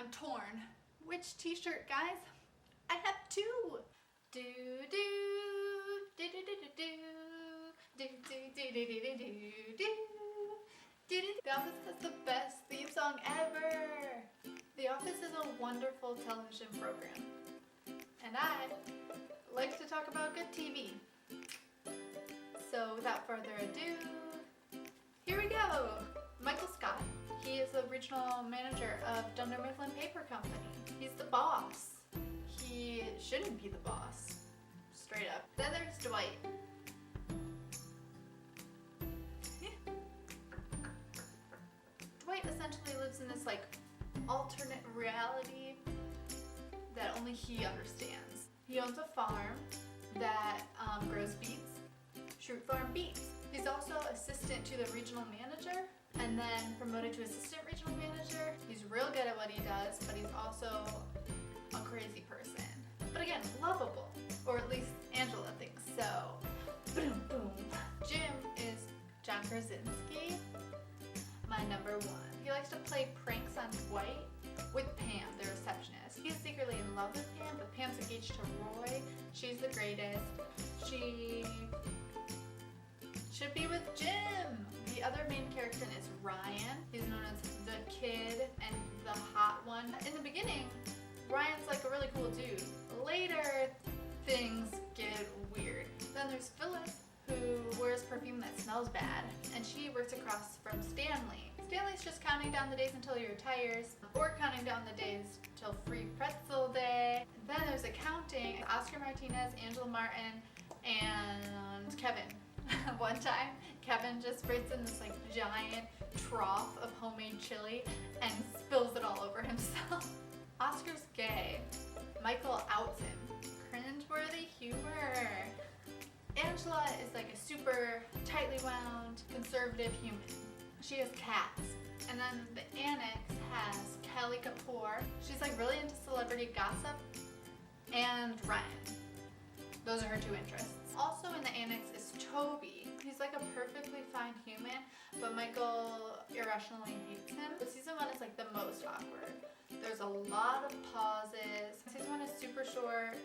I'm torn. Which t-shirt, guys? I have two. Do do do do do do do do do do do do do do. The Office has the best theme song ever. The Office is a wonderful television program, and I like to talk about good TV. So without further ado, here we go. Michael Scott. He is the regional manager of Dunder Mifflin Paper Company. He's the boss. He shouldn't be the boss. Straight up. Then there's Dwight. Dwight essentially lives in this alternate reality that only he understands. He owns a farm that grows beets. Shroot Farm Beets. He's also assistant to the regional manager and then promoted to assistant regional manager. He's real good at what he does, but he's also a crazy person. But again, lovable. Or at least Angela thinks so. Boom, boom. Jim is John Krasinski, my number one. He likes to play pranks on Dwight with Pam, the receptionist. He's secretly in love with Pam, but Pam's engaged to Roy. She's the greatest. She should be with Jim. The other main character is Ryan. He's known as the kid and the hot one. In the beginning, Ryan's like a really cool dude. Later, things get weird. Then there's Phyllis, who wears perfume that smells bad, and she works across from Stanley. Stanley's just counting down the days until he retires, or counting down the days till free pretzel day. Then there's accounting, Oscar Martinez, Angela Martin, and Kevin. One time, Kevin just brings in this giant trough of homemade chili and spills it all over himself. Oscar's gay. Michael outs him. Cringeworthy humor. Angela is a super tightly wound, conservative human. She has cats. And then the annex has Kelly Kapoor. She's really into celebrity gossip. And Ryan. Those are her two interests. Also in the annex is Toby. He's a perfectly fine human, but Michael irrationally hates him. But season 1 is the most awkward. There's a lot of pauses. Season 1 is super short.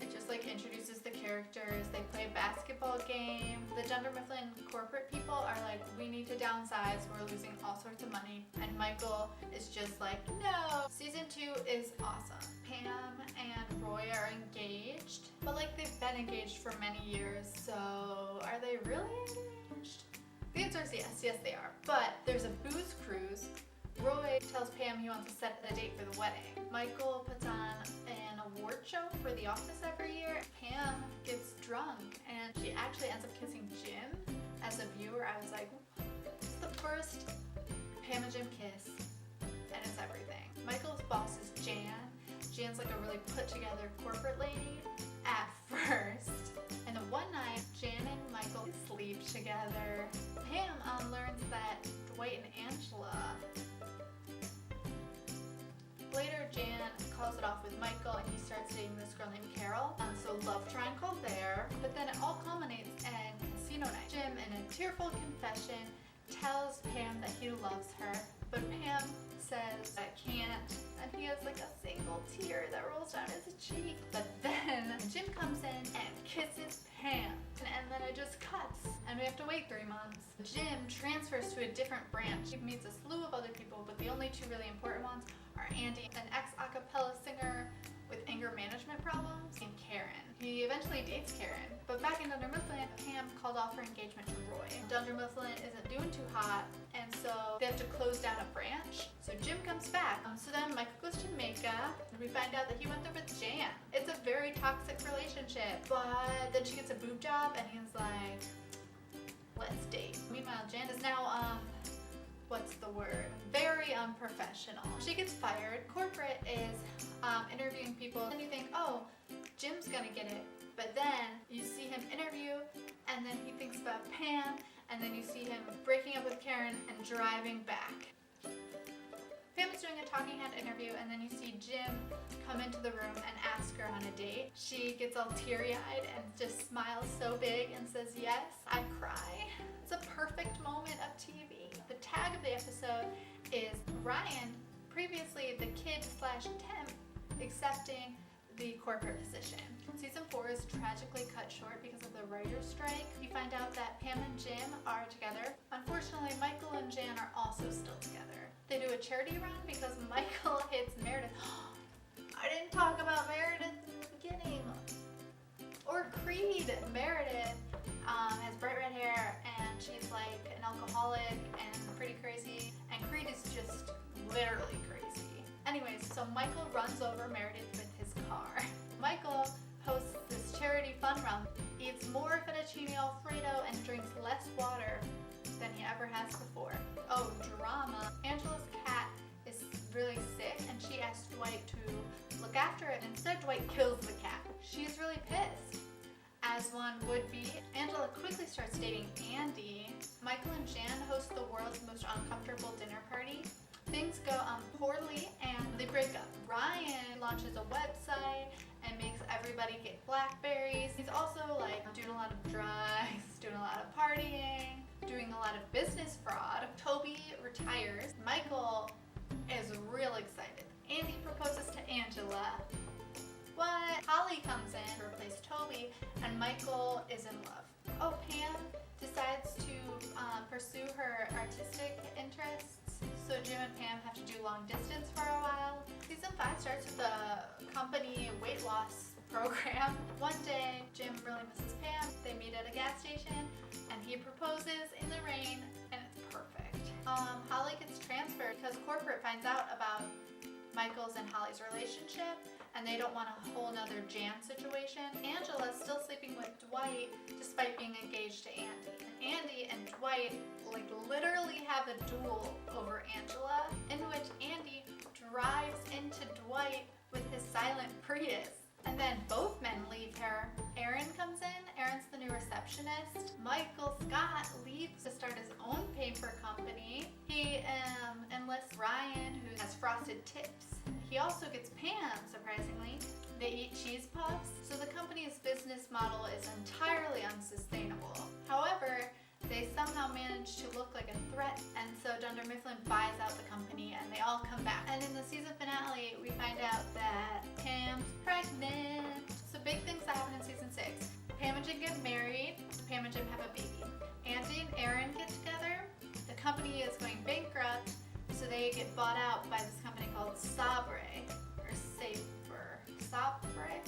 It just introduces the characters. They play a basketball game. The Dunder Mifflin corporate people are we need to downsize. We're losing all sorts of money. And Michael is just no. Season 2 is awesome. Pam and Roy are engaged, but they've been engaged for many years, so are they really engaged? The answer is yes, they are. But there's a booze cruise. Roy tells Pam he wants to set a date for the wedding. Michael puts on an award show for The Office every year. Pam gets drunk and she actually ends up kissing Jim. As a viewer, I was it's the first Pam and Jim kiss, and it's everything. Michael's boss is Jan. Jan's a really put together corporate lady at first. And then one night, Jan and Michael sleep together. Pam learns that Dwight and Angela. Later, Jan calls it off with Michael and he starts dating this girl named Carol. So love triangle there. But then it all culminates in casino night. Jim, in a tearful confession, tells Pam that he loves her. But Pam says, I can't. And he has a single tear that rolls down his cheek. But then Jim comes in and kisses Pam. And then it just cuts. And we have to wait 3 months. Jim transfers to a different branch. He meets a slew of other people, but the only two really important ones are Andy, an ex-a-cappella singer with anger management problems, and Karen. He eventually dates Karen, but back in Dunder Mifflin, Pam called off her engagement to Roy. Dunder Mifflin isn't doing too hot, and so they have to close down a branch. So Jim comes back. So then Michael goes to Jamaica, and we find out that he went there with Jan. It's a very toxic relationship, but then she gets a boob job, and he's like, let's date. Meanwhile, Jan is now, what's the word? Very unprofessional. She gets fired. Corporate is interviewing people, and you think, oh, Jim's gonna get it. But then you see him interview, and then he thinks about Pam, and then you see him breaking up with Karen and driving back. Pam is doing a talking head interview, and then you see Jim come into the room and ask her on a date. She gets all teary-eyed and just smiles so big and says yes. I cry. It's a perfect moment of TV. The tag of the episode is Ryan previously the kid/temp accepting the corporate position. Season 4 is tragically cut short because of the writer's strike. You find out that Pam and Jim are together. Unfortunately, Michael and Jan are also still together. They do a charity run because Michael hits Meredith. I didn't talk about Meredith in the beginning. Or Creed. Meredith has bright red hair and she's like an alcoholic and pretty crazy. And Creed is just literally crazy. Anyways, so Michael runs over Meredith with his car. Michael hosts this charity fun run, eats more fettuccine alfredo, and drinks less water than he ever has before. Oh, drama. Angela's cat is really sick and she asks Dwight to look after it. Instead, Dwight kills the cat. She's really pissed. As one would be, Angela quickly starts dating Andy. Michael and Jan host the world's most uncomfortable dinner party. Things go poorly and they break up. Ryan launches a website and makes everybody get blackberries. He's also like doing a lot of drugs, doing a lot of partying, doing a lot of business fraud. Toby retires. Michael is real excited. Andy proposes to Angela. What? Holly comes in to replace Toby and Michael is in love. Oh, Pam decides to pursue her artistic interests. So Jim and Pam have to do long distance for a while. Season 5 starts with a company weight loss program. One day, Jim really misses Pam. They meet at a gas station and he proposes in the rain and it's perfect. Holly gets transferred because corporate finds out about Michael's and Holly's relationship and they don't want a whole nother Jan situation. Angela's still sleeping with Dwight despite being engaged to Andy. Andy and Dwight like literally have a duel over Angela in which Andy drives into Dwight with his silent Prius. And then both men leave her. Aaron comes in. Aaron's the new receptionist. Michael Scott leaves to start his own paper company. He enlists Ryan, who has frosted tips. He also gets Pam, surprisingly. They eat cheese puffs. So the company's business model is entirely unsustainable. However, they somehow manage to look like a threat, and so Dunder Mifflin buys out the company and they all come back. And in the season finale, we find out that Pam's pregnant. So big things happen in season 6. Pam and Jim get married. Pam and Jim have a baby. Andy and Aaron get together. The company is going bankrupt, so they get bought out by this company called Sabre, or Sabre. Sabre?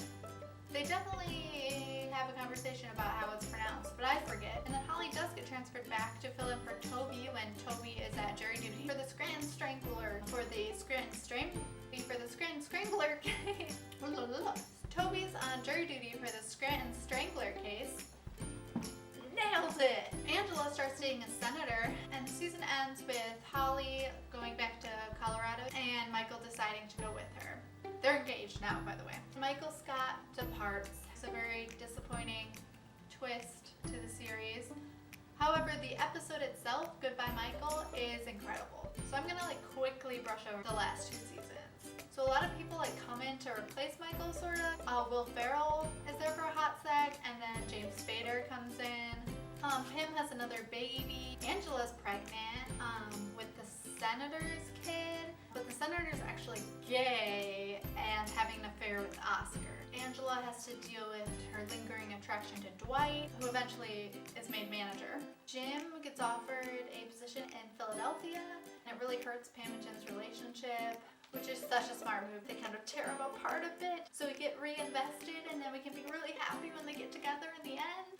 They definitely have a conversation about how it's pronounced, but I forget. And then Holly does get transferred back to fill in for Toby when Toby is at jury duty for the Scranton Strangler. Toby's on jury duty for the Scranton Strangler case. Nailed it! Angela starts dating a senator, and the season ends with Holly going back to Colorado and Michael deciding to go with her. They're engaged now, by the way. Michael Scott departs. It's a very disappointing twist to the series. However, the episode itself, Goodbye Michael, is incredible. So I'm gonna quickly brush over the last 2 seasons. So a lot of people come in to replace Michael, sorta. Will Ferrell is there for a hot sec, and then James Spader comes in. Pam has another baby. Angela's pregnant with the senator's kid, but the senator's actually gay and having an affair with Oscar. Angela has to deal with her lingering attraction to Dwight, who eventually is made manager. Jim gets offered a position in Philadelphia, and it really hurts Pam and Jim's relationship, which is such a smart move. They kind of tear him apart a bit, so we get reinvested, and then we can be really happy when they get together in the end.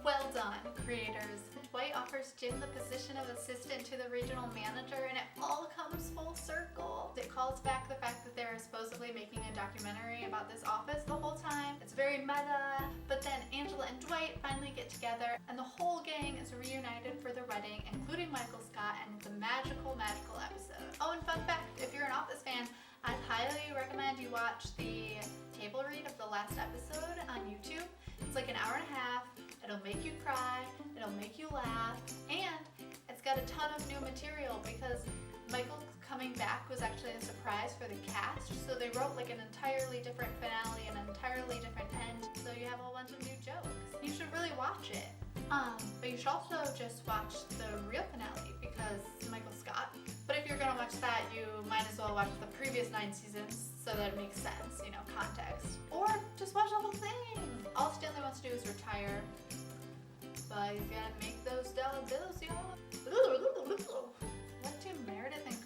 Well done, creators. Dwight offers Jim the position of assistant to the regional manager, and it all comes full circle. It calls back the fact that they're supposedly making a documentary about this office the whole time. It's very meta, but then Angela and Dwight finally get together, and the whole gang is reunited for the wedding, including Michael Scott, and it's a magical, magical episode. Oh, and fun fact, if you're an Office fan, I'd highly recommend you watch the table read of the last episode on YouTube. It's like an hour and a half. It'll make you cry, it'll make you laugh, and it's got a ton of new material because Michael coming back was actually a surprise for the cast, so they wrote an entirely different finale and an entirely different end, so you have a whole bunch of new jokes. You should really watch it. But you should also just watch the real finale because Michael Scott. But if you're gonna watch that, you might as well watch the previous 9 seasons so that it makes sense, you know, context. Or just watch the whole thing. All Stanley wants to do is retire. But he's gotta make those dollar bills, y'all. What do Meredith and